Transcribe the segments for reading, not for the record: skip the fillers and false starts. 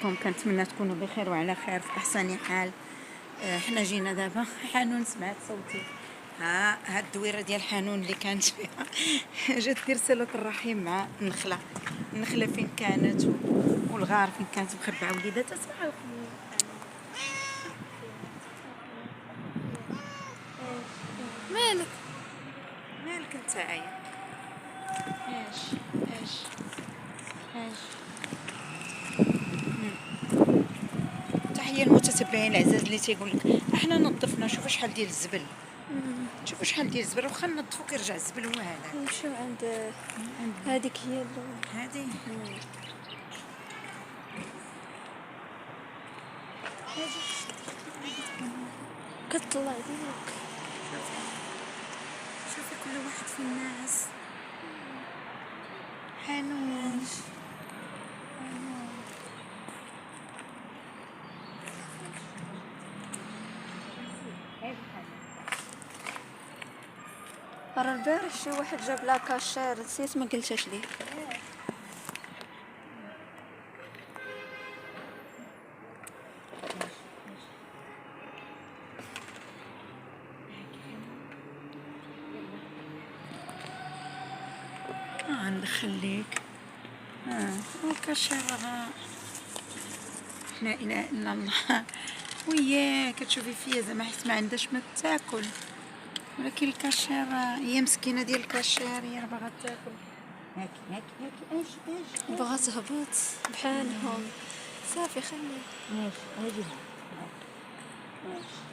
كيفكم؟ كنتمنى تكونوا بخير وعلى خير في احسن حال. حنا جينا دابا حانون، سمعت صوتي. هاد الدويره ديال حانون اللي كانت فيها جات دير صله الرحيم مع النخله فين كانت والغار فين كانت مخبعه وليداتها. تسمعوا مالك مالك نتايا؟ ايش تحيه المتتبعين العزاز اللي تيقول لك احنا نظفنا. شوفوا شحال ديال الزبل، شوفوا شحال ديال الزبل، واخا نظفوا كيرجع الزبل هو هذا. نمشيو عند هذيك هي هذه كتطلع ديالك. شوفي كل واحد في الناس. حانون راه البارح شي واحد جاب لا كاشير، نسيت ما قلتش ليه. نخليك وكشرها. لا اله الا الله. وياك تشوفي فيا زعما حيت ما عندهاش ما تاكل، ولكن الكاشيره هي مسكينه ديال الكاشير، هي راه باغا تاكل. هاكي ايش بغا تهبط بحالهم، صافي خليه. ماشي اجي ماشي.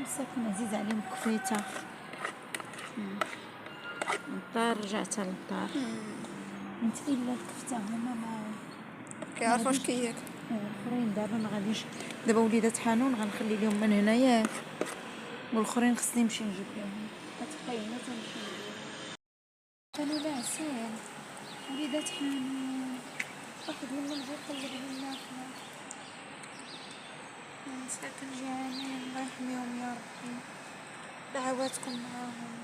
مساكن عزيز عليهم كفيته. للدار رجعت للدار. انت الا الكفته هما ما كيعرفوا واش كياكل. الاخرين دابا ما غاديش. دابا وليدات حانون غنخلي لهم من هنايا، والاخرين خصني نمشي نجيب لهم. كتبقينا تمشي كانوا ناعسين وليدات حانون. واحد منهم جا يقلب النافله. مساكن جيعانين، الله يحميهم يا ربي. دعواتكم معاهم،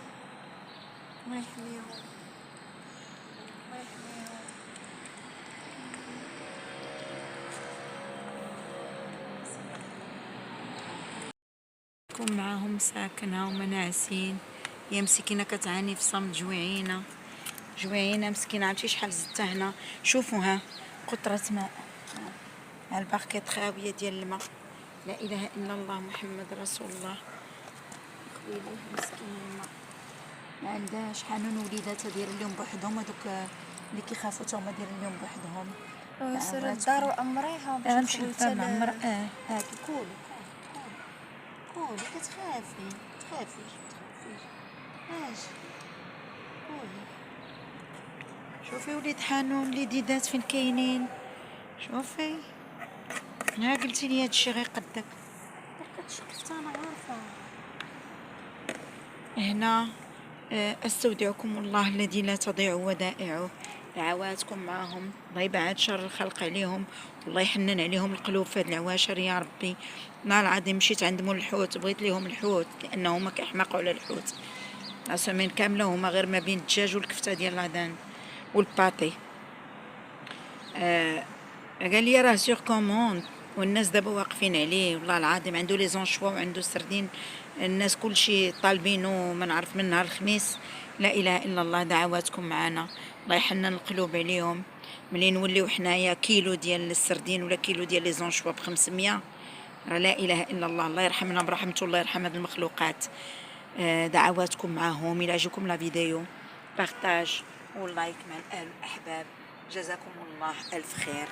الله يحميهم الله يحميهم. كون معاهم ساكنة وما ناعسين. هي مسكينة كتعاني في صمت، جوعينة مسكينة. عرفتي شحال زدتها هنا؟ شوفوا ها قطرة ماء، ها الباكيت خاوية ديال الماء. لا اله الا الله محمد رسول الله. خويليه مسكينة ما عندهاش. حانون وليداتها دايرين لهم بوحدهم، هذوك اللي كيخافوا تا هما دايرين لهم بوحدهم. سير الدار وامريها باش غنمشي نخوي للدار مع حتى هاكي. قولي كتخافي تخافيش اش قولي. شوفي وليد حانون الجديدات فين كاينين. شوفي ها قلتي لي هادشي غيقدك، كتشقفت انا عارفه. هنا استودعكم الله الذي لا تضيع ودائعه. دعواتكم معهم، الله يبعد شر الخلق عليهم، والله يحنن عليهم القلوب في هاد العواشر يا ربي. نهار العظيم مشيت عند مول الحوت، بغيت ليهم الحوت لانه هما كيحماقوا على الحوت. السمين كامله هما غير ما بين الدجاج والكفته ديال لادان والباطي. قال لي راه سيغ كوموند، والناس دابا واقفين عليه. والله العظيم عنده لي زونشوا وعنده سردين، الناس كلشي طالبينه ما نعرف من نهار الخميس. لا اله الا الله. دعواتكم معنا، الله يحنن القلوب عليهم. ملي نوليو حنايا كيلو ديال السردين ولا كيلو ديال لي زونشوا ب500، راه لا اله الا الله. الله يرحمنا برحمته، الله يرحم هاد المخلوقات. دعواتكم معهم. الى عجبكم لا فيديو بارطاج ولايك مع الاهل والاحباب. جزاكم الله الف خير.